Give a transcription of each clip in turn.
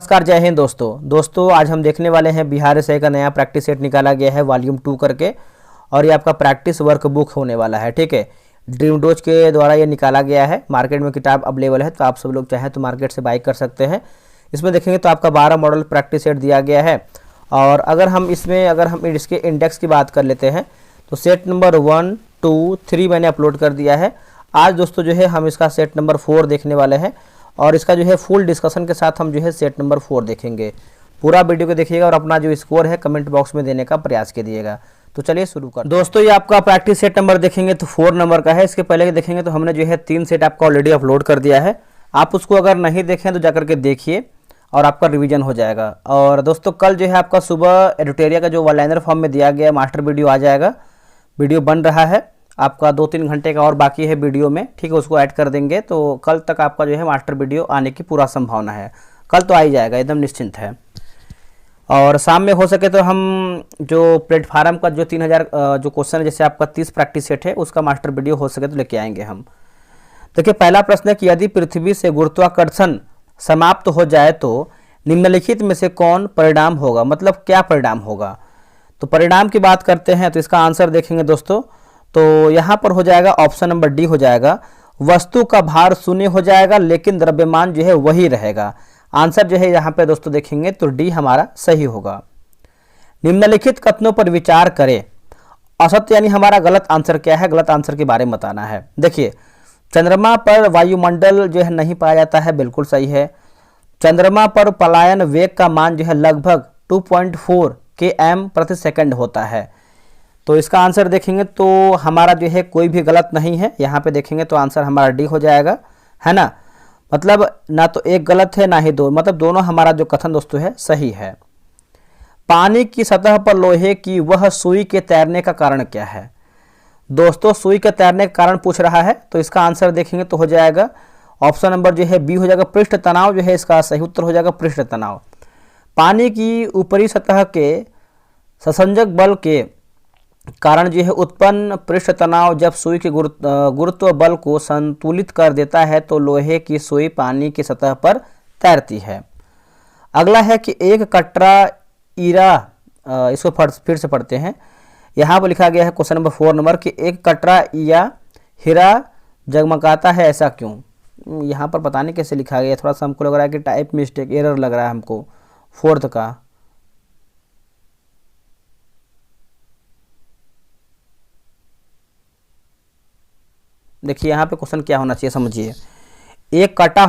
नमस्कार, जय हिंद दोस्तों आज हम देखने वाले हैं बिहार एसआई का नया प्रैक्टिस सेट निकाला गया है वॉल्यूम 2 करके। और ये आपका प्रैक्टिस वर्क बुक होने वाला है। ठीक है, ड्रीम डोज के द्वारा ये निकाला गया है। मार्केट में किताब अवेलेबल है, तो आप सब लोग चाहें तो मार्केट से बाई कर सकते हैं। इसमें देखेंगे तो आपका 12 मॉडल प्रैक्टिस सेट दिया गया है। और अगर हम इसके इंडेक्स की बात कर लेते हैं तो सेट नंबर 1, 2, 3 मैंने अपलोड कर दिया है। आज दोस्तों जो है हम इसका सेट नंबर 4 देखने वाले हैं और इसका जो है फुल डिस्कशन के साथ हम जो है सेट नंबर 4 देखेंगे। पूरा वीडियो को देखिएगा और अपना जो स्कोर है कमेंट बॉक्स में देने का प्रयास कीजिएगा। तो चलिए शुरू कर दोस्तों, ये आपका प्रैक्टिस सेट नंबर देखेंगे तो 4 नंबर का है। इसके पहले देखेंगे तो हमने जो है 3 सेट आपका ऑलरेडी अपलोड कर दिया है। आप उसको अगर नहीं देखें तो जाकर के देखिए और आपका रिवीजन हो जाएगा। और दोस्तों कल जो है आपका सुबह एडिटोरिया का जो वन लाइनर फॉर्म में दिया गया मास्टर वीडियो आ जाएगा। वीडियो बन रहा है, आपका 2-3 घंटे का और बाकी है वीडियो में। ठीक है, उसको ऐड कर देंगे तो कल तक आपका जो है मास्टर वीडियो आने की पूरा संभावना है। कल तो आ ही जाएगा, एकदम निश्चिंत है। और शाम में हो सके तो हम जो प्लेटफार्म का जो 3000 जो क्वेश्चन है, जैसे आपका 30 प्रैक्टिस सेट है, उसका मास्टर वीडियो हो सके तो लेके आएंगे हम। देखिए, पहला प्रश्न है कि यदि पृथ्वी से गुरुत्वाकर्षण समाप्त हो जाए तो निम्नलिखित में से कौन परिणाम होगा, मतलब क्या परिणाम होगा। तो परिणाम की बात करते हैं तो इसका आंसर देखेंगे दोस्तों, तो यहाँ पर हो जाएगा ऑप्शन नंबर डी हो जाएगा। वस्तु का भार शून्य हो जाएगा लेकिन द्रव्यमान जो है वही रहेगा। आंसर जो है यहाँ पे दोस्तों देखेंगे तो डी हमारा सही होगा। निम्नलिखित कथनों पर विचार करें। असत्य यानी हमारा गलत आंसर क्या है, गलत आंसर के बारे में बताना है। देखिए, चंद्रमा पर वायुमंडल जो है नहीं पाया जाता है, बिल्कुल सही है। चंद्रमा पर पलायन वेग का मान जो है लगभग 2.4 km प्रति सेकंड होता है। तो इसका आंसर देखेंगे तो हमारा जो है कोई भी गलत नहीं है। यहाँ पे देखेंगे तो आंसर हमारा डी हो जाएगा, है ना। मतलब ना तो एक गलत है ना ही दो, मतलब दोनों हमारा जो कथन दोस्तों है सही है। पानी की सतह पर लोहे की वह सुई के तैरने का कारण क्या है। दोस्तों सुई के तैरने का कारण पूछ रहा है, तो इसका आंसर देखेंगे तो हो जाएगा ऑप्शन नंबर जो है बी हो जाएगा। पृष्ठ तनाव जो है इसका सही उत्तर हो जाएगा, पृष्ठ तनाव। पानी की ऊपरी सतह के संसंजक बल के कारण जो है उत्पन्न पृष्ठ तनाव जब सुई के गुरुत्व बल को संतुलित कर देता है तो लोहे की सुई पानी की सतह पर तैरती है। अगला है कि एक कटरा ईरा, इसको फिर से पढ़ते हैं। यहाँ पर लिखा गया है क्वेश्चन नंबर 4 नंबर कि एक कटरा या हीरा जगमगाता है, ऐसा क्यों। यहाँ पर पता नहीं कैसे लिखा गया, थोड़ा सा हमको लग रहा है कि टाइप मिस्टेक एरर लग रहा है हमको 4th का। देखिए यहाँ पे क्वेश्चन क्या होना चाहिए, समझिए। एक कटा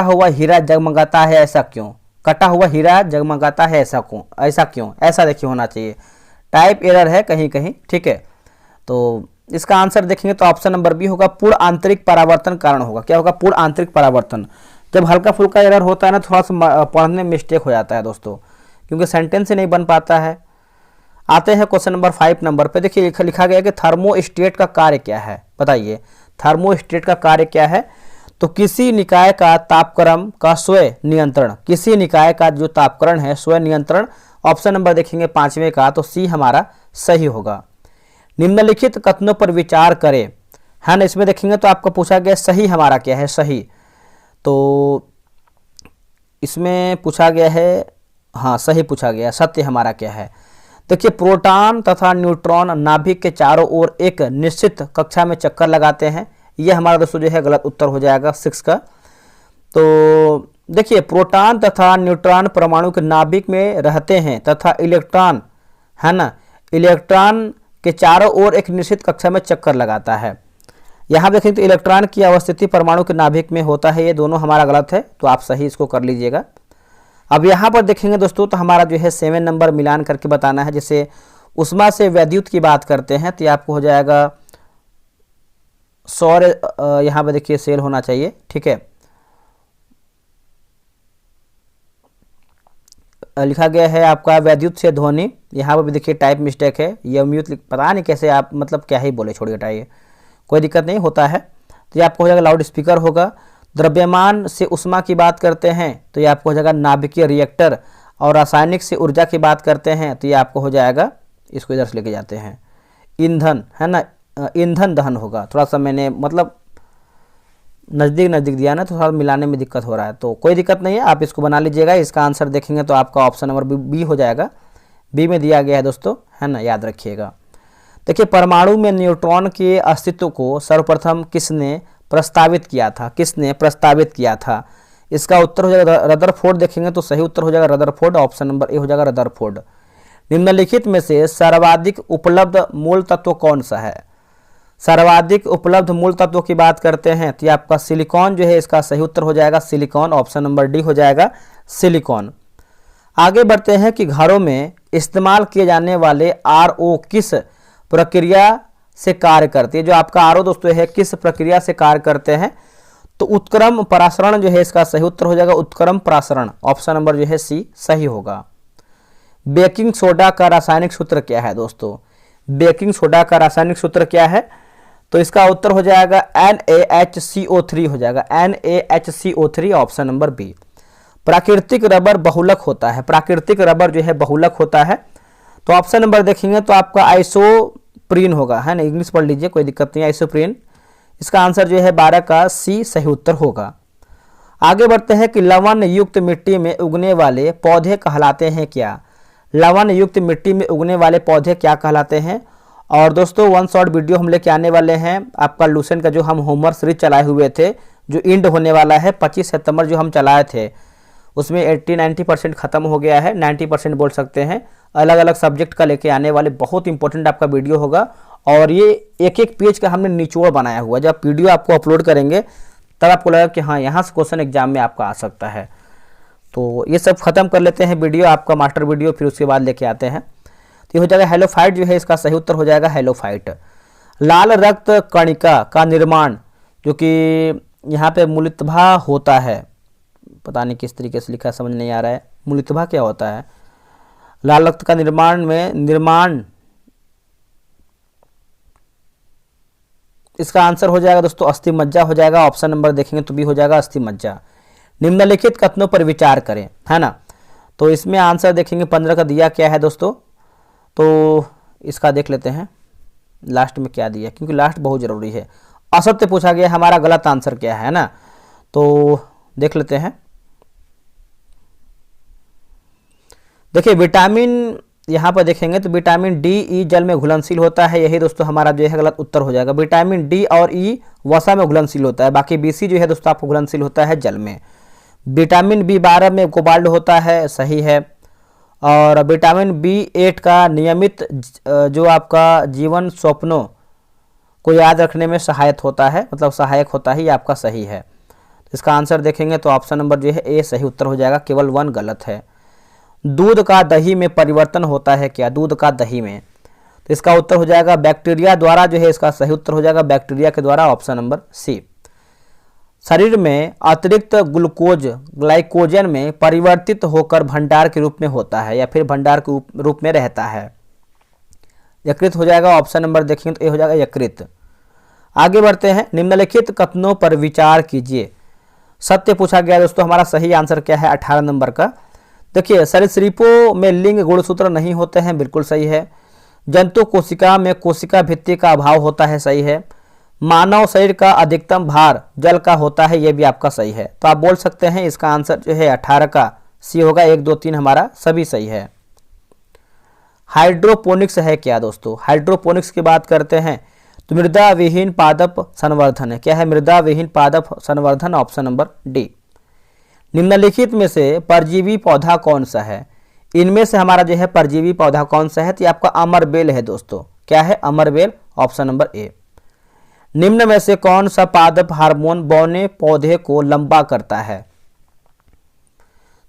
हुआ हीरा जगमगाता है, ऐसा क्यों। कटा हुआ हीरा जगमगाता है, ऐसा क्यों, ऐसा देखिए होना चाहिए। टाइप एरर है कहीं कहीं, ठीक है। तो इसका आंसर देखेंगे तो ऑप्शन नंबर बी होगा, पूर्ण आंतरिक परावर्तन कारण होगा। क्या होगा, पूर्ण आंतरिक परावर्तन। जब हल्का फुल्का एरर होता है ना, थोड़ा सा पढ़ने में मिस्टेक हो जाता है दोस्तों, क्योंकि सेंटेंस ही नहीं बन पाता है। आते हैं क्वेश्चन नंबर 5 नंबर पे। देखिए लिखा गया कि थर्मोस्टेट का कार्य क्या है, बताइए। थर्मोस्टेट का कार्य क्या है, तो किसी निकाय का तापक्रम का स्वयं नियंत्रण, किसी निकाय का जो तापक्रम है स्वयं नियंत्रण। ऑप्शन नंबर देखेंगे 5वें का, तो सी हमारा सही होगा। निम्नलिखित कथनों पर विचार करें, है ना। इसमें देखेंगे तो आपको पूछा गया सही हमारा क्या है, सही। तो इसमें पूछा गया है, हाँ सही पूछा गया। सत्य हमारा क्या है। देखिए, प्रोटॉन तथा न्यूट्रॉन नाभिक के चारों ओर एक निश्चित कक्षा में चक्कर लगाते हैं। यह हमारा दोस्तों जो है गलत उत्तर हो जाएगा 6 का। तो देखिए, प्रोटॉन तथा न्यूट्रॉन परमाणु के नाभिक में रहते हैं तथा इलेक्ट्रॉन, है ना, इलेक्ट्रॉन के चारों ओर एक निश्चित कक्षा में चक्कर लगाता है। यहाँ देखें तो इलेक्ट्रॉन की अवस्थिति परमाणु के नाभिक में होता है। ये दोनों हमारा गलत है, तो आप सही इसको कर लीजिएगा। अब यहाँ पर देखेंगे दोस्तों तो हमारा जो है 7 नंबर मिलान करके बताना है। जैसे उष्मा से वैद्युत की बात करते हैं तो आपको हो जाएगा सौर, यहाँ पर देखिए सेल होना चाहिए, ठीक है। लिखा गया है आपका वैद्युत से ध्वनि, यहाँ पर भी देखिए टाइप मिस्टेक है। ये म्यूट पता नहीं कैसे आप, मतलब क्या ही बोले, छोड़िए हटाइए, कोई दिक्कत नहीं होता है। तो ये आपको हो जाएगा लाउड स्पीकर होगा। द्रव्यमान से उष्मा की बात करते हैं तो ये आपको हो जाएगा नाभिकीय रिएक्टर। और रासायनिक से ऊर्जा की बात करते हैं तो ये आपको हो जाएगा, इसको इधर से लेके जाते हैं, ईंधन, है ना, ईंधन दहन होगा। थोड़ा सा मैंने मतलब नज़दीक नज़दीक दिया ना, तो थोड़ा मिलाने में दिक्कत हो रहा है, तो कोई दिक्कत नहीं है, आप इसको बना लीजिएगा। इसका आंसर देखेंगे तो आपका ऑप्शन नंबर बी हो जाएगा। बी में दिया गया है दोस्तों, है ना, याद रखिएगा। देखिए, परमाणु में न्यूट्रॉन के अस्तित्व को सर्वप्रथम किसने प्रस्तावित किया था? किसने प्रस्तावित किया था? इसका उत्तर हो जाएगा रदरफोर्ड। देखेंगे तो सही उत्तर हो जाएगा रदरफोर्ड, ऑप्शन नंबर ए हो जाएगा रदरफोर्ड। निम्नलिखित में से सर्वाधिक उपलब्ध मूल तत्व कौन सा है? सर्वाधिक उपलब्ध मूल तत्वों की बात करते हैं तो ये आपका सिलिकॉन जो है, इसका सही उत्तर हो जाएगा सिलिकॉन, ऑप्शन नंबर डी हो जाएगा सिलिकॉन। आगे बढ़ते हैं कि घरों में इस्तेमाल किए जाने वाले आरओ किस प्रक्रिया से कार्य करती है? जो आपका आरओ दोस्तों है, किस प्रक्रिया से कार्य करते हैं? तो उत्क्रम परासरण जो है, इसका सही उत्तर हो जाएगा उत्क्रम परासरण, ऑप्शन नंबर जो है सी सही होगा। बेकिंग सोडा का रासायनिक सूत्र क्या है दोस्तों? बेकिंग सोडा का रासायनिक सूत्र क्या है? तो इसका उत्तर हो जाएगा NaHCO3 हो जाएगा, NaHCO3, ऑप्शन नंबर बी। प्राकृतिक रबर बहुलक होता है, प्राकृतिक रबर जो है बहुलक होता है, तो ऑप्शन नंबर देखेंगे तो आपका आइसोप्रीन होगा, है ना, इंग्लिश पढ़ लीजिए, कोई दिक्कत नहीं, आइसोप्रीन। इसका आंसर जो है 12 का सी सही उत्तर होगा। आगे बढ़ते हैं कि लवण युक्त मिट्टी में उगने वाले पौधे कहलाते हैं क्या? लवण युक्त मिट्टी में उगने वाले पौधे क्या कहलाते हैं? और दोस्तों वन शॉट वीडियो हम लेके आने वाले हैं आपका लूसेंट का, जो हम होमवर्क सीरीज चलाए हुए थे, जो इंड होने वाला है 25 सितंबर जो हम चलाए थे, उसमें 80-90% खत्म हो गया है, 90% बोल सकते हैं। अलग अलग सब्जेक्ट का लेके आने वाले बहुत इंपॉर्टेंट आपका वीडियो होगा, और ये एक एक पेज का हमने निचोड़ बनाया हुआ। जब वीडियो आपको अपलोड करेंगे तब आपको लगेगा कि हाँ, यहाँ से क्वेश्चन एग्जाम में आपका आ सकता है। तो ये सब खत्म कर लेते हैं वीडियो, आपका मास्टर वीडियो, फिर उसके बाद लेके आते हैं। तो ये हो जाएगा हेलोफाइट जो है, इसका सही उत्तर हो जाएगा हेलोफाइट। लाल रक्त कणिका का निर्माण जो कि यहाँ पे मूलतः होता है, पता नहीं किस तरीके से लिखा है, समझ नहीं आ रहा है, मूलतः क्या होता है? लाल रक्त का निर्माण इसका आंसर हो जाएगा दोस्तों अस्थि मज्जा हो जाएगा, ऑप्शन नंबर देखेंगे तो भी हो जाएगा अस्थि मज्जा। निम्नलिखित कथनों पर विचार करें, है ना, तो इसमें आंसर देखेंगे 15 का दिया क्या है दोस्तों, तो इसका देख लेते हैं लास्ट में क्या दिया, क्योंकि लास्ट बहुत ज़रूरी है। असत्य पूछा गया, हमारा गलत आंसर क्या है ना, तो देख लेते हैं। देखिए विटामिन यहाँ पर देखेंगे तो विटामिन डी ई जल में घुलनशील होता है, यही दोस्तों हमारा जो है गलत उत्तर हो जाएगा। विटामिन डी और ई वसा में घुलनशील होता है, बाकी बीसी जो है दोस्तों आपको घुलनशील होता है जल में। विटामिन बी12 में कोबाल्ट होता है, सही है। और विटामिन बी8 का नियमित जो आपका जीवन स्वप्नों को याद रखने में सहायक होता है, मतलब सहायक होता है, ये आपका सही है। इसका आंसर देखेंगे तो ऑप्शन नंबर जो है ए सही उत्तर हो जाएगा, केवल 1 गलत है। दूध का दही में परिवर्तन होता है क्या? दूध का दही में, तो इसका उत्तर हो जाएगा बैक्टीरिया द्वारा जो है, इसका सही उत्तर हो जाएगा बैक्टीरिया के द्वारा, ऑप्शन नंबर सी। शरीर में अतिरिक्त ग्लूकोज ग्लाइकोजन में परिवर्तित होकर भंडार के रूप में होता है या फिर भंडार के रूप में रहता है? यकृत हो जाएगा, ऑप्शन नंबर देखेंगे तो ए हो जाएगा यकृत। आगे बढ़ते हैं, निम्नलिखित कथनों पर विचार कीजिए। सत्य पूछा गया दोस्तों, हमारा सही आंसर क्या है 18 नंबर का। देखिए सरीसृपों में लिंग गुणसूत्र नहीं होते हैं, बिल्कुल सही है। जंतु कोशिका में कोशिका भित्ति का अभाव होता है, सही है। मानव शरीर का अधिकतम भार जल का होता है, यह भी आपका सही है। तो आप बोल सकते हैं इसका आंसर जो है 18 का सी होगा, 1 2 3 हमारा सभी सही है। हाइड्रोपोनिक्स है क्या दोस्तों? हाइड्रोपोनिक्स की बात करते हैं तो मृदा विहीन पादप संवर्धन है। क्या है? मृदा विहीन पादप संवर्धन, ऑप्शन नंबर डी। निम्नलिखित में से परजीवी पौधा कौन सा है? इनमें से हमारा जो है परजीवी पौधा कौन सा है? तो आपका अमरबेल है दोस्तों। क्या है? अमरबेल, ऑप्शन नंबर ए। निम्न में से कौन सा पादप हार्मोन बौने पौधे को लंबा करता है?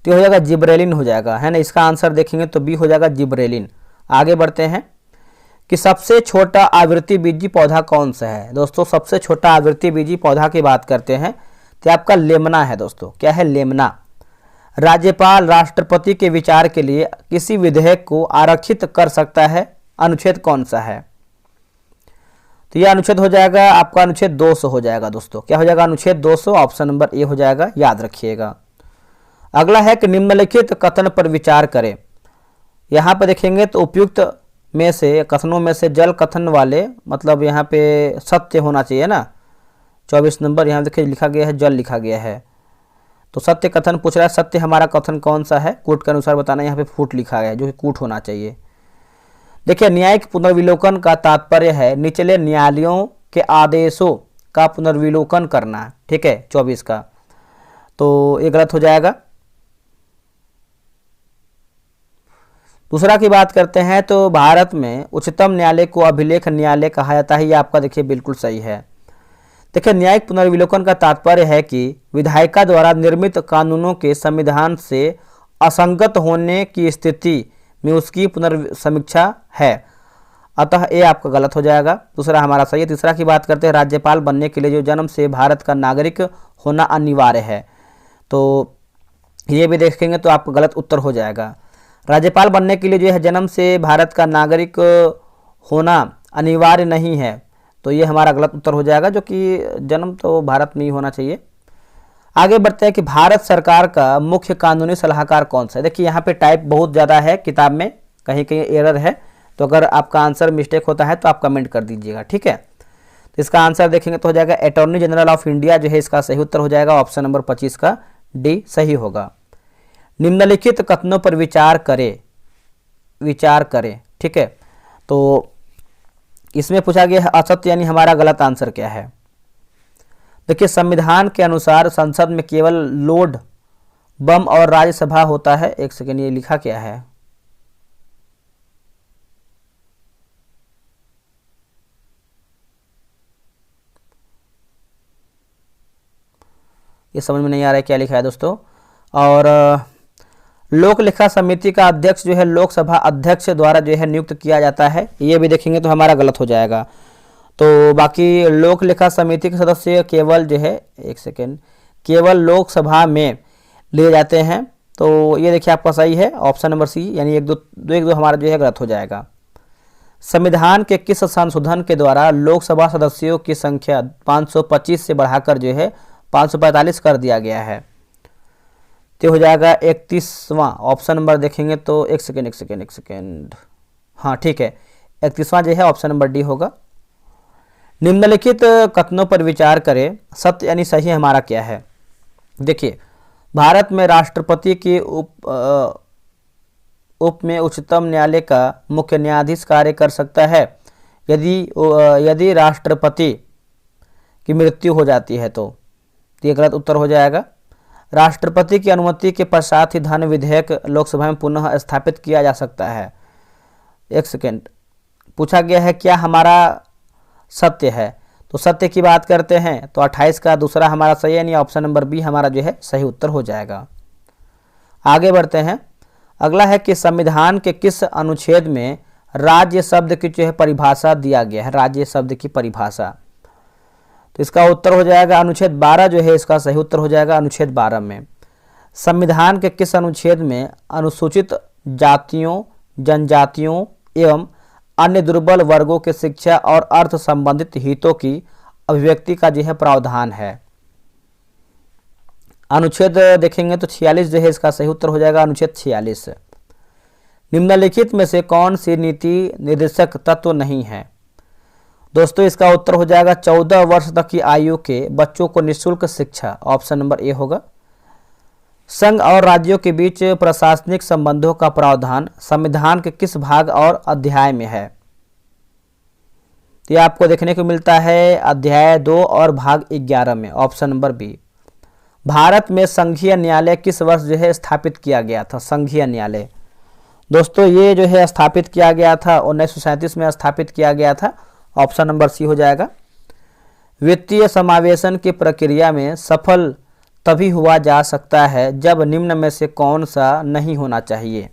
तो हो जाएगा जिब्रेलिन हो जाएगा, है ना। इसका आंसर देखेंगे तो बी हो जाएगा जिब्रेलिन। आगे बढ़ते हैं कि सबसे छोटा आवृत्ति बीजी पौधा कौन सा है? दोस्तों सबसे छोटा आवृत्ति बीजी पौधा की बात करते हैं तो आपका लेमना है दोस्तों। क्या है? लेमना। राज्यपाल राष्ट्रपति के विचार के लिए किसी विधेयक को आरक्षित कर सकता है, अनुच्छेद कौन सा है? तो यह अनुच्छेद हो जाएगा आपका अनुच्छेद 200 हो जाएगा दोस्तों। क्या हो जाएगा? अनुच्छेद 200, ऑप्शन नंबर ए हो जाएगा, याद रखिएगा। अगला है कि निम्नलिखित कथन पर विचार करें। यहाँ पर देखेंगे तो उपयुक्त में से कथनों में से जल कथन वाले, मतलब यहाँ पे सत्य होना चाहिए ना, 24 नंबर यहाँ देखिए लिखा गया है जल लिखा गया है। तो सत्य कथन पूछ रहा है, सत्य हमारा कथन कौन सा है, कूट के अनुसार बताना। यहाँ पे फूट लिखा गया है जो कि कूट होना चाहिए। देखिए न्यायिक पुनर्विलोकन का तात्पर्य है निचले न्यायालयों के आदेशों का पुनर्विलोकन करना, ठीक है 24 का, तो ये गलत हो जाएगा। दूसरा की बात करते हैं तो भारत में उच्चतम न्यायालय को अभिलेख न्यायालय कहा जाता है, ये आपका देखिए बिल्कुल सही है। देखिए न्यायिक पुनर्विलोकन का तात्पर्य है कि विधायिका द्वारा निर्मित कानूनों के संविधान से असंगत होने की स्थिति में उसकी पुनर्समीक्षा है, अतः ये आपका गलत हो जाएगा। दूसरा हमारा सही है। तीसरा की बात करते हैं, राज्यपाल बनने के लिए जो जन्म से भारत का नागरिक होना अनिवार्य है, तो ये भी देखेंगे तो आपका गलत उत्तर हो जाएगा। राज्यपाल बनने के लिए जो है जन्म से भारत का नागरिक होना अनिवार्य नहीं है, तो ये हमारा गलत उत्तर हो जाएगा, जो कि जन्म तो भारत में ही होना चाहिए। आगे बढ़ते हैं कि भारत सरकार का मुख्य कानूनी सलाहकार कौन सा है। देखिए यहाँ पे टाइप बहुत ज़्यादा है किताब में, कहीं कहीं एरर है, तो अगर आपका आंसर मिस्टेक होता है तो आप कमेंट कर दीजिएगा, ठीक है। तो इसका आंसर देखेंगे तो हो जाएगा अटॉर्नी जनरल ऑफ इंडिया जो है इसका सही उत्तर हो जाएगा, ऑप्शन नंबर 25 का डी सही होगा। निम्नलिखित कथनों पर विचार करें, ठीक है। तो इसमें पूछा गया है असत्य, यानी हमारा गलत आंसर क्या है। देखिए संविधान के अनुसार संसद में केवल लोड बम और राज्यसभा होता है। एक सेकेंड, ये लिखा क्या है, ये समझ में नहीं आ रहा है क्या लिखा है दोस्तों। और लोक लेखा समिति का अध्यक्ष जो है लोकसभा अध्यक्ष द्वारा जो है नियुक्त किया जाता है, ये भी देखेंगे तो हमारा गलत हो जाएगा। तो बाकी लोक लेखा समिति के सदस्य केवल जो है, एक सेकेंड, केवल लोकसभा में लिए जाते हैं, तो ये देखिए आपका सही है, ऑप्शन नंबर सी, यानी एक दो हमारा जो है गलत हो जाएगा। संविधान के किस संशोधन के द्वारा लोकसभा सदस्यों की संख्या 525 से बढ़ाकर जो है 545 कर दिया गया है, तो हो जाएगा 31वां। ऑप्शन नंबर देखेंगे तो एक सेकेंड, हाँ ठीक है, 31वां जो है ऑप्शन नंबर डी होगा। निम्नलिखित कथनों पर विचार करें, सत्य यानी सही हमारा क्या है। देखिए भारत में राष्ट्रपति के उप में उच्चतम न्यायालय का मुख्य न्यायाधीश कार्य कर सकता है यदि राष्ट्रपति की मृत्यु हो जाती है, तो ये गलत उत्तर हो जाएगा। राष्ट्रपति की अनुमति के पश्चात ही धन विधेयक लोकसभा में पुनः स्थापित किया जा सकता है। एक सेकेंड, पूछा गया है क्या हमारा सत्य है, तो सत्य की बात करते हैं तो 28 का दूसरा हमारा सही है, यानी ऑप्शन नंबर बी हमारा जो है सही उत्तर हो जाएगा। आगे बढ़ते हैं, अगला है कि संविधान के किस अनुच्छेद में राज्य शब्द की जो है परिभाषा दिया गया है, राज्य शब्द की परिभाषा, तो इसका उत्तर हो जाएगा अनुच्छेद 12 जो है इसका सही उत्तर हो जाएगा। अनुच्छेद 12 में संविधान के किस अनुच्छेद में अनुसूचित जातियों, जनजातियों एवं अन्य दुर्बल वर्गों के शिक्षा और अर्थ संबंधित हितों की अभिव्यक्ति का जो है प्रावधान है। अनुच्छेद देखेंगे तो 46 जो है इसका सही उत्तर हो जाएगा, अनुच्छेद 46। निम्नलिखित में से कौन सी नीति निर्देशक तत्व नहीं है। दोस्तों इसका उत्तर हो जाएगा 14 वर्ष तक की आयु के बच्चों को निःशुल्क शिक्षा, ऑप्शन नंबर ए होगा। संघ और राज्यों के बीच प्रशासनिक संबंधों का प्रावधान संविधान के किस भाग और अध्याय में है। यह आपको देखने को मिलता है अध्याय 2 और भाग 11 में, ऑप्शन नंबर बी। भारत में संघीय न्यायालय किस वर्ष जो है स्थापित किया गया था। संघीय न्यायालय दोस्तों ये जो है स्थापित किया गया था 1937 में स्थापित किया गया था, ऑप्शन नंबर सी हो जाएगा। वित्तीय समावेशन की प्रक्रिया में सफल तभी हुआ जा सकता है जब निम्न में से कौन सा नहीं होना चाहिए।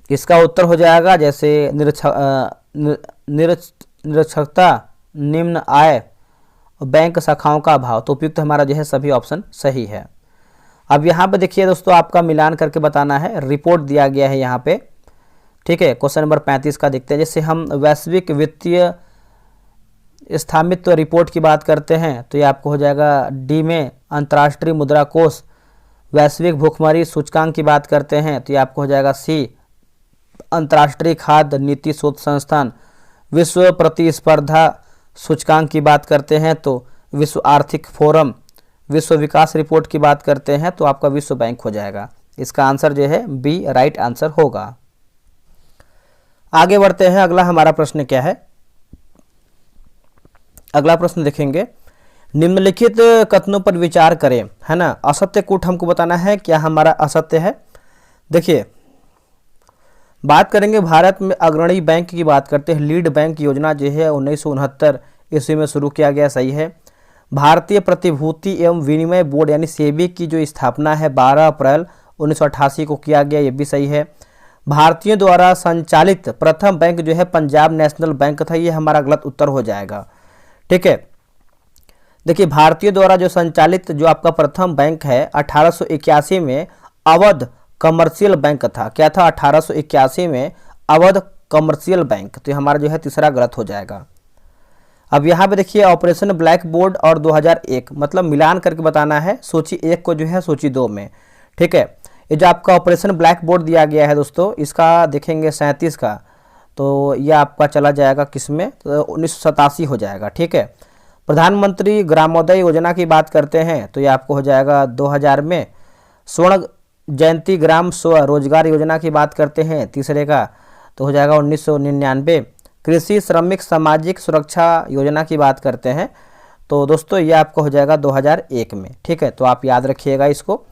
इसका उत्तर हो जाएगा जैसे निरक्षरता, निम्न आय, बैंक शाखाओं का अभाव, तो उपयुक्त हमारा जो है सभी ऑप्शन सही है। अब यहाँ पे देखिए दोस्तों आपका मिलान करके बताना है, रिपोर्ट दिया गया है यहाँ पे, ठीक है। क्वेश्चन नंबर 35 का देखते हैं। जैसे हम वैश्विक वित्तीय स्थामित्व रिपोर्ट की बात करते हैं तो ये आपको हो जाएगा डी में। अंतर्राष्ट्रीय मुद्रा कोष वैश्विक भुखमरी सूचकांक की बात करते हैं तो ये आपको हो जाएगा सी। अंतर्राष्ट्रीय खाद्य नीति शोध संस्थान विश्व प्रतिस्पर्धा सूचकांक की बात करते हैं तो विश्व आर्थिक फोरम, विश्व विकास रिपोर्ट की बात करते हैं तो आपका विश्व बैंक हो जाएगा। इसका आंसर जो है बी राइट आंसर होगा। आगे बढ़ते हैं, अगला हमारा प्रश्न क्या है। अगला प्रश्न देखेंगे, निम्नलिखित कथनों पर विचार करें, है ना। असत्य कूट हमको बताना है, क्या हमारा असत्य है। देखिए बात करेंगे भारत में अग्रणी बैंक की बात करते हैं। लीड बैंक योजना जो है 1969 ईस्वी में शुरू किया गया, सही है। भारतीय प्रतिभूति एवं विनिमय बोर्ड यानी सेबी की जो स्थापना है 12 अप्रैल 1988 को किया गया, ये भी सही है। भारतीयों द्वारा संचालित प्रथम बैंक जो है पंजाब नेशनल बैंक था, ये हमारा गलत उत्तर हो जाएगा। ठीक है, देखिए भारतीयों द्वारा जो संचालित जो आपका प्रथम बैंक है 1881 में अवध कमर्शियल बैंक था। क्या था 1881 में अवध कमर्शियल बैंक, तो हमारा जो है तीसरा गलत हो जाएगा। अब यहाँ पे देखिए ऑपरेशन ब्लैक बोर्ड और 2001 मतलब मिलान करके बताना है सूची 1 को जो है सूची 2 में। ठीक है, ये जो आपका ऑपरेशन ब्लैक बोर्ड दिया गया है दोस्तों, इसका देखेंगे 37 का, तो यह आपका चला जाएगा किसमें, तो 1987 हो जाएगा। ठीक है, प्रधानमंत्री ग्रामोदय योजना की बात करते हैं तो ये आपको हो जाएगा 2000 में। स्वर्ण जयंती ग्राम स्वरोजगार योजना की बात करते हैं तीसरे का, तो हो जाएगा 1999। कृषि श्रमिक सामाजिक सुरक्षा योजना की बात करते हैं तो दोस्तों ये आपको हो जाएगा 2001 में। ठीक है, तो आप याद रखिएगा इसको,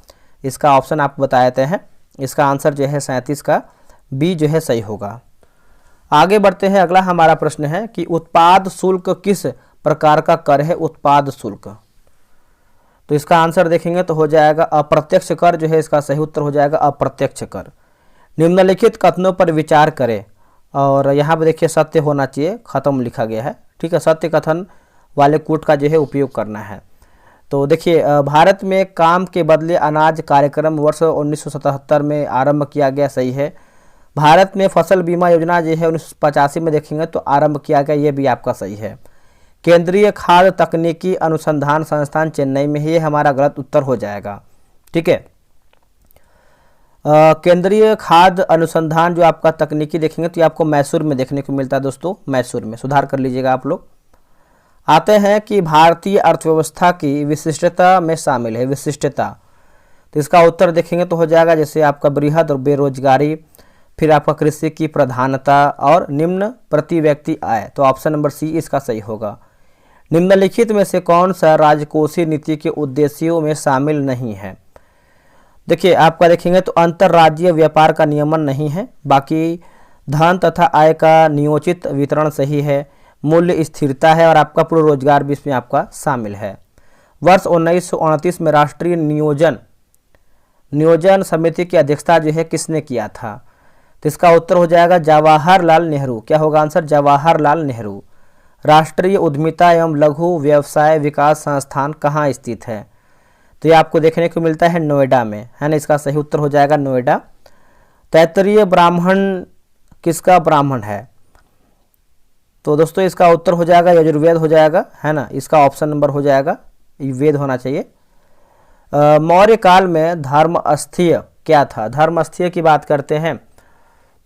इसका ऑप्शन आप बता देते हैं, इसका आंसर जो है 37 का बी जो है सही होगा। आगे बढ़ते हैं, अगला हमारा प्रश्न है कि उत्पाद शुल्क किस प्रकार का कर है। उत्पाद शुल्क, तो इसका आंसर देखेंगे तो हो जाएगा अप्रत्यक्ष कर, जो है इसका सही उत्तर हो जाएगा अप्रत्यक्ष कर। निम्नलिखित कथनों पर विचार करें, और यहाँ पे देखिए सत्य होना चाहिए, खत्म लिखा गया है। ठीक है, सत्य कथन वाले कूट का जो है उपयोग करना है। तो देखिए भारत में काम के बदले अनाज कार्यक्रम वर्ष 1977 में आरंभ किया गया, सही है। भारत में फसल बीमा योजना जो है 1985 में देखेंगे तो आरंभ किया गया, ये भी आपका सही है। केंद्रीय खाद्य तकनीकी अनुसंधान संस्थान चेन्नई में, ये हमारा गलत उत्तर हो जाएगा। ठीक है, केंद्रीय खाद्य अनुसंधान जो आपका तकनीकी देखेंगे तो ये आपको मैसूर में देखने को मिलता है दोस्तों, मैसूर में, सुधार कर लीजिएगा आप लोग। आते हैं कि भारतीय अर्थव्यवस्था की विशिष्टता में शामिल है, विशिष्टता, तो इसका उत्तर देखेंगे तो हो जाएगा जैसे आपका बृहद और बेरोजगारी, फिर आपका कृषि की प्रधानता और निम्न प्रति व्यक्ति आय, तो ऑप्शन नंबर सी इसका सही होगा। निम्नलिखित में से कौन सा राजकोषीय नीति के उद्देश्यों में शामिल नहीं है। देखिए आपका देखेंगे तो अंतर्राज्यीय व्यापार का नियमन नहीं है, बाकी धन तथा आय का नियोजित वितरण सही है, मूल्य स्थिरता है और आपका पूर्ण रोजगार भी इसमें आपका शामिल है। वर्ष 1929 में राष्ट्रीय नियोजन समिति की अध्यक्षता जो है किसने किया था, तो इसका उत्तर हो जाएगा जवाहरलाल नेहरू। क्या होगा आंसर, जवाहरलाल नेहरू। राष्ट्रीय उद्यमिता एवं लघु व्यवसाय विकास संस्थान कहाँ स्थित है, तो ये आपको देखने को मिलता है नोएडा में, है ना। इसका सही उत्तर हो जाएगा नोएडा। तैत्तिरीय ब्राह्मण किसका ब्राह्मण है, तो दोस्तों इसका उत्तर हो जाएगा यजुर्वेद हो जाएगा, है ना। इसका ऑप्शन नंबर हो जाएगा वेद होना चाहिए। मौर्य काल में धर्मस्थीय क्या था, धर्मस्थीय की बात करते हैं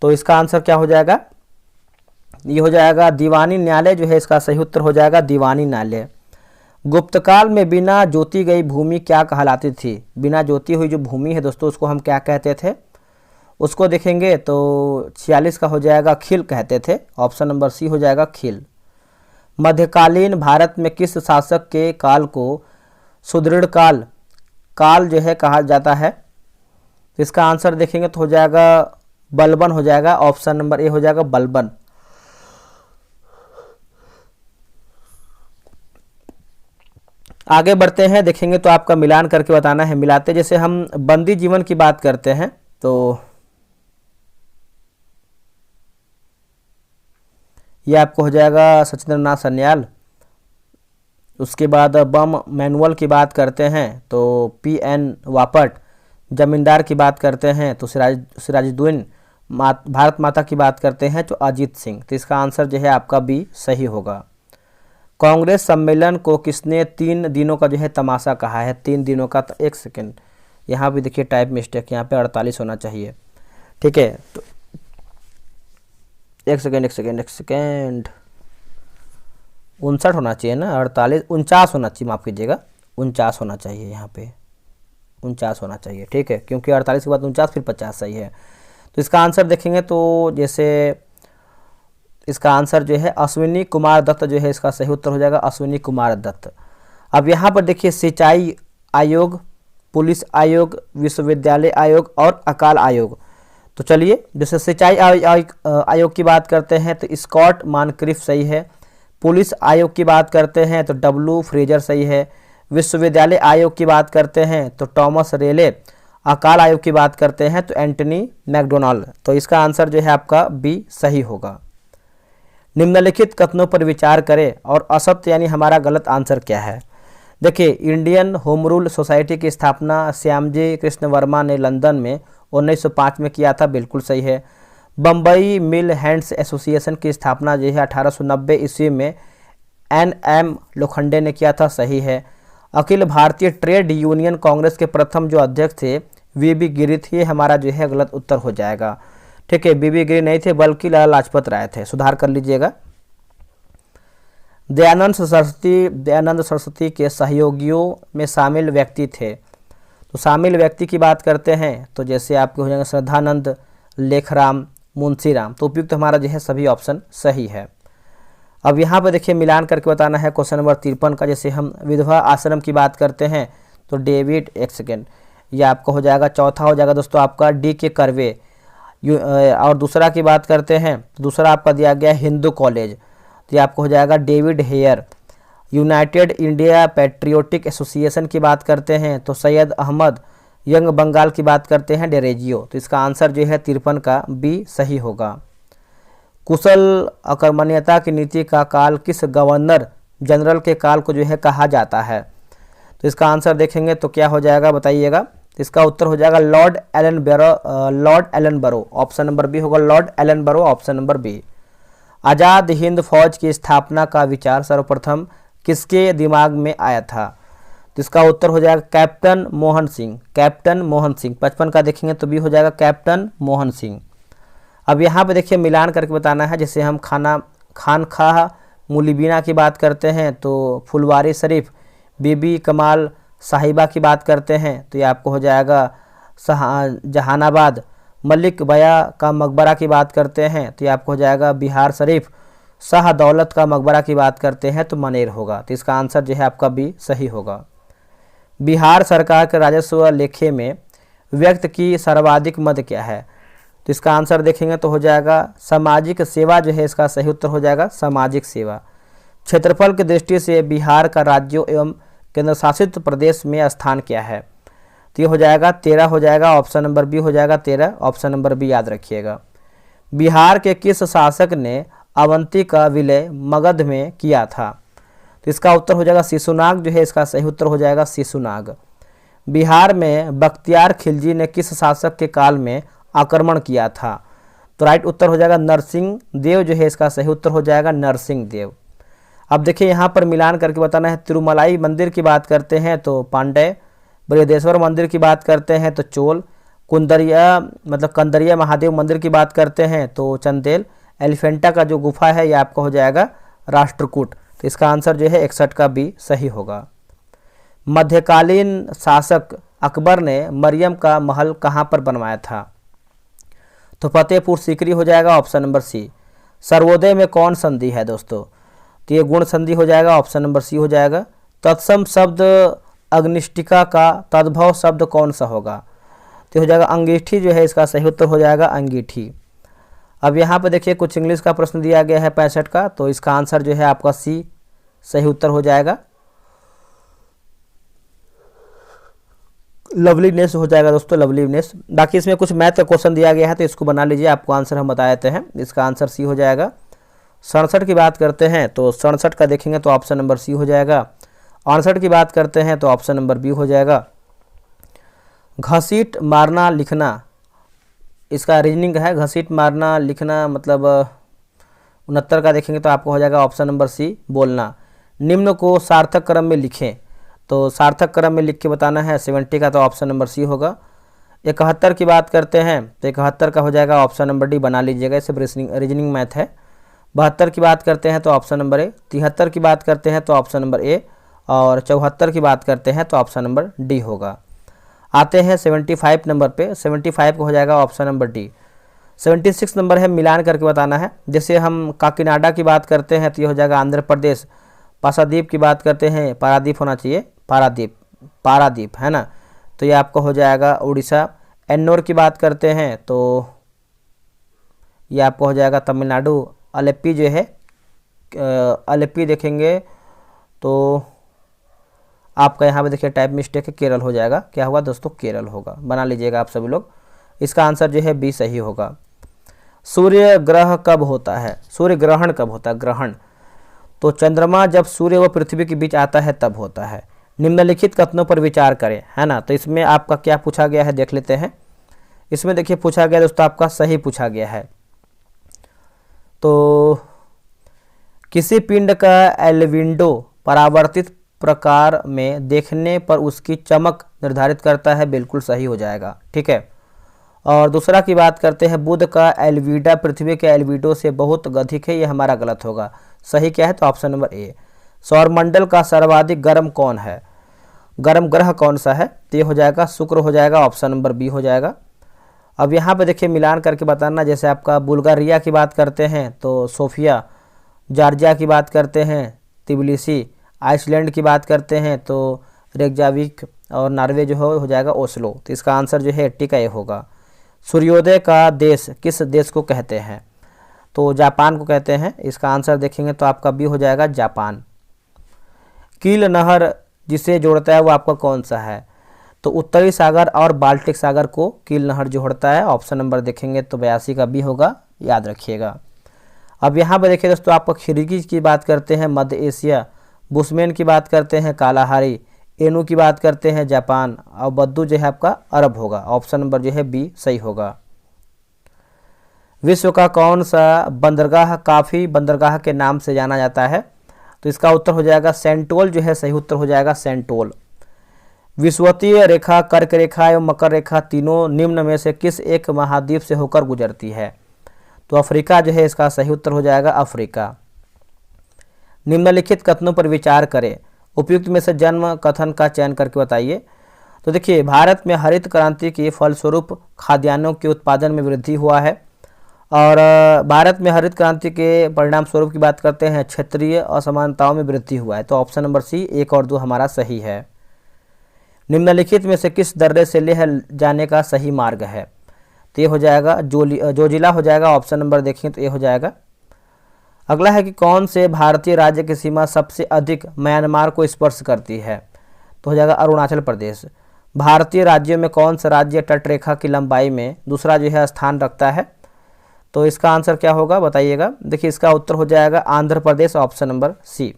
तो इसका आंसर क्या हो जाएगा, ये हो जाएगा दीवानी न्यायालय, जो है इसका सही उत्तर हो जाएगा दीवानी न्यायालय। गुप्त काल में बिना जोती गई भूमि क्या कहलाती थी, बिना जोती हुई जो भूमि है दोस्तों उसको हम क्या कहते थे, उसको देखेंगे तो 46 का हो जाएगा खील कहते थे, ऑप्शन नंबर सी हो जाएगा खील। मध्यकालीन भारत में किस शासक के काल को सुदृढ़ काल जो है कहा जाता है, तो इसका आंसर देखेंगे तो हो जाएगा बलबन हो जाएगा, ऑप्शन नंबर ए हो जाएगा बलबन। आगे बढ़ते हैं, देखेंगे तो आपका मिलान करके बताना है, मिलाते जैसे हम बंदी जीवन की बात करते हैं तो ये आपको हो जाएगा सचिंद्रनाथ सन्याल। उसके बाद बम मैनुअल की बात करते हैं तो PN वापट। जमींदार की बात करते हैं तो सिराजुद्दौला। भारत माता की बात करते हैं तो अजीत सिंह, तो इसका आंसर जो है आपका बी सही होगा। कांग्रेस सम्मेलन को किसने 3 दिनों का जो है तमाशा कहा है, 3 दिनों का, एक सेकेंड यहाँ भी देखिए टाइप मिस्टेक, यहाँ पे 48 होना चाहिए। ठीक है, तो एक सेकेंड 59 होना चाहिए ना, 48 49 होना चाहिए, माफ़ कीजिएगा 49 होना चाहिए, यहाँ पे 49 होना चाहिए, ठीक है, क्योंकि 48 के बाद 49 फिर 50 सही है। तो इसका आंसर देखेंगे तो जैसे इसका आंसर जो है अश्विनी कुमार दत्त जो है इसका सही उत्तर हो जाएगा, अश्विनी कुमार दत्त। अब यहाँ पर देखिए सिंचाई आयोग, पुलिस आयोग, विश्वविद्यालय आयोग और अकाल आयोग। तो चलिए जैसे सिंचाई आयोग की बात करते हैं तो स्कॉट मानक्रिफ सही है, पुलिस आयोग की बात करते हैं तो डब्ल्यू फ्रेजर सही है, विश्वविद्यालय आयोग की बात करते हैं तो टॉमस रेले, अकाल आयोग की बात करते हैं तो एंटनी मैकडोनाल्ड। तो इसका आंसर जो है आपका बी सही होगा। निम्नलिखित कथनों पर विचार करें और असत्य यानी हमारा गलत आंसर क्या है। देखिए इंडियन होम रूल सोसाइटी की स्थापना श्यामजी कृष्ण वर्मा ने लंदन में 1905 में किया था, बिल्कुल सही है। बम्बई मिल हैंड्स एसोसिएशन की स्थापना जो है 1890 ईस्वी में एन.एम. लोखंडे ने किया था, सही है। अखिल भारतीय ट्रेड यूनियन कांग्रेस के प्रथम जो अध्यक्ष थे वी.बी. गिरी थे, हमारा जो है गलत उत्तर हो जाएगा, ठीक है। वी.बी. गिरी नहीं थे बल्कि लाला लाजपत राय थे, सुधार कर लीजिएगा। दयानंद सरस्वती के सहयोगियों में शामिल व्यक्ति थे, तो शामिल व्यक्ति की बात करते हैं तो जैसे आपके हो जाएंगे श्रद्धानंद, लेखराम, मुंशीराम। तो उपयुक्त हमारा जो है सभी ऑप्शन सही है। अब यहाँ पर देखिए मिलान करके बताना है क्वेश्चन नंबर 53 का। जैसे हम विधवा आश्रम की बात करते हैं तो डेविड, एक सेकेंड, ये आपका हो जाएगा, चौथा हो जाएगा दोस्तों आपका डी के कर्वे। और दूसरा की बात करते हैं तो दूसरा आपका दिया गया हिंदू कॉलेज, तो ये आपको हो जाएगा David Hare. United India patriotic association की बात करते हैं तो सैयद अहमद, यंग बंगाल की बात करते हैं डेरेजियो। तो इसका आंसर जो है 53 का बी सही होगा। कुशल अकर्मण्यता की नीति का काल किस गवर्नर जनरल के काल को जो है कहा जाता है। तो इसका आंसर देखेंगे तो क्या हो जाएगा बताइएगा। तो इसका उत्तर हो जाएगा लॉर्ड एलन बरो, ऑप्शन नंबर बी होगा, लॉर्ड एलन बरो, option number B. Azad Hind फौज की स्थापना का विचार सर्वप्रथम किसके दिमाग में आया था। तो इसका उत्तर हो जाएगा कैप्टन मोहन सिंह, कैप्टन मोहन सिंह। 55 का देखेंगे तो भी हो जाएगा कैप्टन मोहन सिंह। अब यहाँ पे देखिए मिलान करके बताना है। जैसे हम खानखाह मुलीबीना की बात करते हैं तो फुलवारी शरीफ, बीबी कमाल साहिबा की बात करते हैं तो ये आपको हो जाएगा जहानाबाद। मलिक बया का मकबरा की बात करते हैं तो ये आपको हो जाएगा बिहार शरीफ। शाह दौलत का मकबरा की बात करते हैं तो मनेर होगा। तो इसका आंसर जो है आपका बी सही होगा। बिहार सरकार के राजस्व लेखे में व्यक्त की सर्वाधिक मद क्या है। तो इसका आंसर देखेंगे तो हो जाएगा सामाजिक सेवा जो है इसका सही उत्तर हो जाएगा सामाजिक सेवा। क्षेत्रफल की दृष्टि से बिहार का राज्यों एवं केंद्र शासित प्रदेश में स्थान क्या है। तो ये हो जाएगा 13 हो जाएगा, ऑप्शन नंबर बी हो जाएगा 13, ऑप्शन नंबर बी याद रखिएगा। बिहार के किस शासक ने अवंती का विलय मगध में किया था। तो इसका उत्तर हो जाएगा शिशुनाग जो है इसका सही उत्तर हो जाएगा शिशुनाग। बिहार में बख्तियार खिलजी ने किस शासक के काल में आक्रमण किया था। तो राइट उत्तर हो जाएगा नरसिंह देव जो है इसका सही उत्तर हो जाएगा नरसिंह देव। अब देखिए यहाँ पर मिलान करके बताना है। तिरुमलाई मंदिर की बात करते हैं तो पांड्य, बृहदेश्वर मंदिर की बात करते हैं तो चोल, कंदरिया महादेव मंदिर की बात करते हैं तो चंदेल, एलिफेंटा का जो गुफा है ये आपका हो जाएगा राष्ट्रकूट। तो इसका आंसर जो है 61 का बी सही होगा। मध्यकालीन शासक अकबर ने मरियम का महल कहाँ पर बनवाया था। तो फतेहपुर सीकरी हो जाएगा, ऑप्शन नंबर सी। सर्वोदय में कौन संधि है दोस्तों। तो ये गुण संधि हो जाएगा, ऑप्शन नंबर सी हो जाएगा। तत्सम शब्द अग्निष्टिका का तद्भव शब्द कौन सा होगा। तो हो जाएगा अंगीठी जो है इसका सही उत्तर हो जाएगा अंगीठी। अब यहाँ पे देखिए कुछ इंग्लिश का प्रश्न दिया गया है 65 का, तो इसका आंसर जो है आपका सी सही उत्तर हो जाएगा लवलीनेस हो जाएगा दोस्तों, लवलीनेस। बाकी इसमें कुछ मैथ का क्वेश्चन दिया गया है तो इसको बना लीजिए, आपको आंसर हम बता देते हैं। इसका आंसर सी हो जाएगा। 67 की बात करते हैं तो 67 का देखेंगे तो ऑप्शन नंबर सी हो जाएगा। 68 की बात करते हैं तो ऑप्शन नंबर बी हो जाएगा। घसीट मारना लिखना इसका रीजनिंग है, घसीट मारना लिखना मतलब 69 का देखेंगे तो आपको हो जाएगा ऑप्शन नंबर सी बोलना। निम्न को सार्थक क्रम में लिखें, तो सार्थक क्रम में लिख के बताना है 70 का, तो ऑप्शन नंबर सी होगा। 71 की बात करते हैं तो 71 का हो जाएगा ऑप्शन नंबर डी, बना लीजिएगा, इसे रीजनिंग मैथ है। 72 की बात करते हैं तो ऑप्शन नंबर ए, 73 की बात करते हैं तो ऑप्शन नंबर ए, और 74 की बात करते हैं तो ऑप्शन नंबर डी होगा। आते हैं 75 नंबर पे, 75 को हो जाएगा ऑप्शन नंबर डी। 76 नंबर है, मिलान करके बताना है। जैसे हम काकीनाडा की बात करते हैं तो ये हो जाएगा आंध्र प्रदेश। पारादीप की बात करते हैं, पारादीप होना चाहिए, पारादीप, पारादीप है ना, तो ये आपका हो जाएगा उड़ीसा। एन्नोर की बात करते हैं तो ये आपको हो जाएगा तमिलनाडु। अलेप्पी जो है, अलेप्पी देखेंगे तो आपका यहाँ पे देखिए टाइप मिस्टेक है, केरल हो जाएगा। क्या हुआ दोस्तों, केरल होगा, बना लीजिएगा आप सभी लोग। इसका आंसर जो है बी सही होगा। सूर्य ग्रह कब होता है, सूर्य ग्रहण कब होता है, ग्रहण तो चंद्रमा जब सूर्य व पृथ्वी के बीच आता है तब होता है। निम्नलिखित कथनों पर विचार करें, है ना। तो इसमें आपका क्या पूछा गया है देख लेते हैं। इसमें देखिए पूछा गया दोस्तों, आपका सही पूछा गया है। तो किसी पिंड का एल्विंडो परावर्तित प्रकार में देखने पर उसकी चमक निर्धारित करता है, बिल्कुल सही हो जाएगा, ठीक है। और दूसरा की बात करते हैं, बुध का एल्विडा पृथ्वी के एल्विडो से बहुत अधिक है, ये हमारा गलत होगा। सही क्या है तो ऑप्शन नंबर ए। सौरमंडल का सर्वाधिक गर्म कौन है, गर्म ग्रह कौन सा है, तो ये हो जाएगा शुक्र हो जाएगा, ऑप्शन नंबर बी हो जाएगा। अब यहाँ पे देखिए मिलान करके बताना, जैसे आपका बुल्गारिया की बात करते हैं तो सोफिया, जॉर्जिया की बात करते हैं तिबिलिसी, आइसलैंड की बात करते हैं तो रेकजाविक, और नॉर्वे जो हो जाएगा ओस्लो। तो इसका आंसर जो है 80 का ये होगा। सूर्योदय का देश किस देश को कहते हैं, तो जापान को कहते हैं। इसका आंसर देखेंगे तो आपका बी हो जाएगा, जापान। कील नहर जिसे जोड़ता है वो आपका कौन सा है, तो उत्तरी सागर और बाल्टिक सागर को कील नहर जोड़ता है। ऑप्शन नंबर देखेंगे तो 82 का बी होगा, याद रखिएगा। अब यहाँ पर देखिए दोस्तों, आपका खिरगी की बात करते हैं मध्य एशिया, बुशमैन की बात करते हैं कालाहारी, एनू की बात करते हैं जापान, और बद्दू जो है आपका अरब होगा। ऑप्शन नंबर जो है बी सही होगा। विश्व का कौन सा बंदरगाह काफ़ी बंदरगाह के नाम से जाना जाता है, तो इसका उत्तर हो जाएगा सेंटोल जो है सही उत्तर हो जाएगा, सेंटोल। विषुवतीय रेखा, कर्क रेखा एवं मकर रेखा तीनों निम्न में से किस एक महाद्वीप से होकर गुजरती है, तो अफ्रीका जो है इसका सही उत्तर हो जाएगा, अफ्रीका। निम्नलिखित कथनों पर विचार करें, उपयुक्त में से जन्म कथन का चयन करके बताइए। तो देखिए, भारत में हरित क्रांति के फलस्वरूप खाद्यान्नों के उत्पादन में वृद्धि हुआ है, और भारत में हरित क्रांति के परिणाम स्वरूप की बात करते हैं क्षेत्रीय असमानताओं में वृद्धि हुआ है। तो ऑप्शन नंबर सी 1 और 2 हमारा सही है। निम्नलिखित में से किस दर्रे से लेह जाने का सही मार्ग है, तो ये हो जाएगा जोजिला हो जाएगा। ऑप्शन नंबर देखें तो ये हो जाएगा। अगला है कि कौन से भारतीय राज्य की सीमा सबसे अधिक म्यांमार को स्पर्श करती है, तो हो जाएगा अरुणाचल प्रदेश। भारतीय राज्यों में कौन सा राज्य तटरेखा की लंबाई में दूसरा जो है स्थान रखता है, तो इसका आंसर क्या होगा बताइएगा। देखिए, इसका उत्तर हो जाएगा Andhra Pradesh, option number C.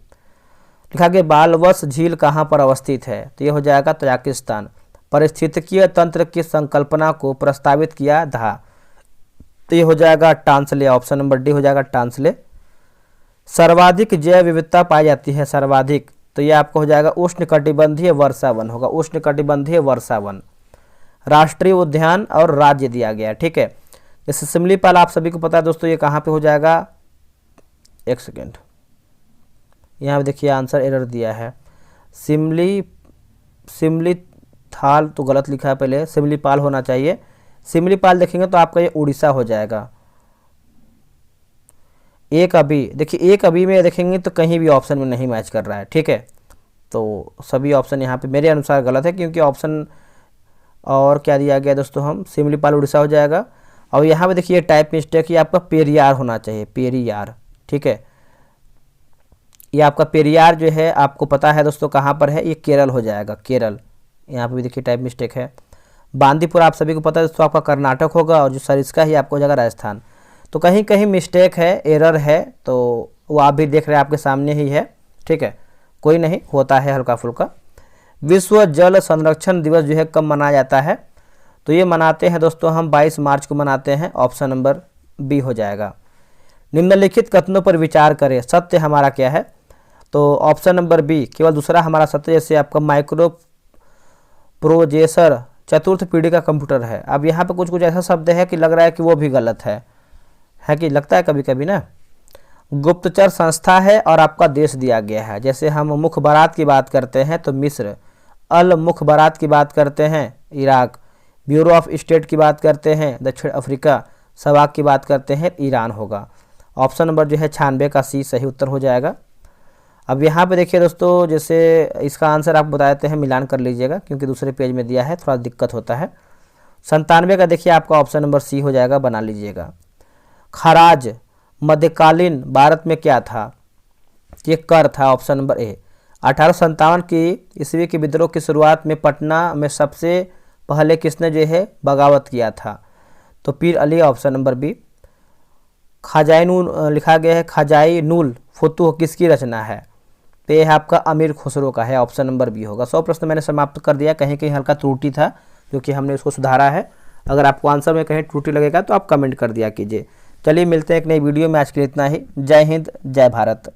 लिखा गया बालवस झील कहाँ पर अवस्थित है, तो ये हो जाएगा तजाकिस्तान। पारिस्थितिकीय तंत्र की संकल्पना को प्रस्तावित किया था, तो ये हो जाएगा टांसले, ऑप्शन नंबर डी हो जाएगा टांसले। सर्वाधिक जैव विविधता पाई जाती है, सर्वाधिक, तो ये आपको हो जाएगा उष्णकटिबंधीय वर्षा वन होगा, उष्णकटिबंधीय वर्षा वन। राष्ट्रीय उद्यान और राज्य दिया गया है, ठीक है। जैसे सिमलीपाल आप सभी को पता है दोस्तों, ये कहाँ पे हो जाएगा, एक सेकेंड, यहाँ पे देखिए आंसर एरर दिया है, सिमली थाल तो गलत लिखा है, पहले सिमलीपाल होना चाहिए। सिमलीपाल देखेंगे तो आपका ये उड़ीसा हो जाएगा। एक अभी देखिए, एक अभी में देखेंगे तो कहीं भी ऑप्शन में नहीं मैच कर रहा है, ठीक है। तो सभी ऑप्शन यहाँ पे मेरे अनुसार गलत है, क्योंकि ऑप्शन और क्या दिया गया दोस्तों, हम सिमलीपाल उड़ीसा हो जाएगा। और यहाँ पे देखिए टाइप मिस्टेक, ये आपका पेरियार होना चाहिए, पेरियार, ठीक है। ये आपका पेरियार जो है आपको पता है दोस्तों कहाँ पर है, ये केरल हो जाएगा, केरल। यहाँ पे भी देखिए टाइप मिस्टेक है। बांदीपुर आप सभी को पता है दोस्तों आपका कर्नाटक होगा, और जो सरिस्का ही आपको हो जाएगा राजस्थान। तो कहीं कहीं मिस्टेक है, एरर है, तो वो आप भी देख रहे हैं, आपके सामने ही है, ठीक है। कोई नहीं, होता है हल्का फुल्का। विश्व जल संरक्षण दिवस जो है कब मनाया जाता है, तो ये मनाते हैं दोस्तों हम 22 मार्च को मनाते हैं, ऑप्शन नंबर बी हो जाएगा। निम्नलिखित कथनों पर विचार करें, सत्य हमारा क्या है, तो ऑप्शन नंबर बी केवल दूसरा हमारा सत्य। जैसे आपका माइक्रो प्रोसेसर चतुर्थ पीढ़ी का कंप्यूटर है। अब यहाँ पे कुछ कुछ ऐसा शब्द है कि लग रहा है कि वो भी गलत है कि लगता है कभी कभी ना। गुप्तचर संस्था है और आपका देश दिया गया है। जैसे हम मुखबरात की बात करते हैं तो मिस्र, अल मुखबरात की बात करते हैं इराक, ब्यूरो ऑफ स्टेट की बात करते हैं दक्षिण अफ्रीका, सवाक की बात करते हैं ईरान होगा। ऑप्शन नंबर जो है 96 का सी सही उत्तर हो जाएगा। अब यहाँ पे देखिए दोस्तों, जैसे इसका आंसर आप बता देते हैं, मिलान कर लीजिएगा क्योंकि दूसरे पेज में दिया है, थोड़ा दिक्कत होता है। 97 का देखिए आपका ऑप्शन नंबर सी हो जाएगा, बना लीजिएगा। खराज मध्यकालीन भारत में क्या था? ये कर था, ऑप्शन नंबर ए। 1857 की ईस्वी के विद्रोह की शुरुआत में पटना में सबसे पहले किसने जो है बगावत किया था? तो पीर अली, ऑप्शन नंबर बी। खाजाई नूल लिखा गया है, खाजाई नूल फुतूह किसकी रचना है? तो यह आपका अमीर खुसरो का है, ऑप्शन नंबर बी होगा। 100 प्रश्न मैंने समाप्त कर दिया, कहीं कहीं हल्का त्रुटि था जो कि हमने उसको सुधारा है। अगर आपको आंसर में कहीं त्रुटि लगेगा तो आप कमेंट कर दिया कीजिए। चलिए मिलते हैं एक नई वीडियो में, आज के लिए इतना ही। जय हिंद, जय भारत।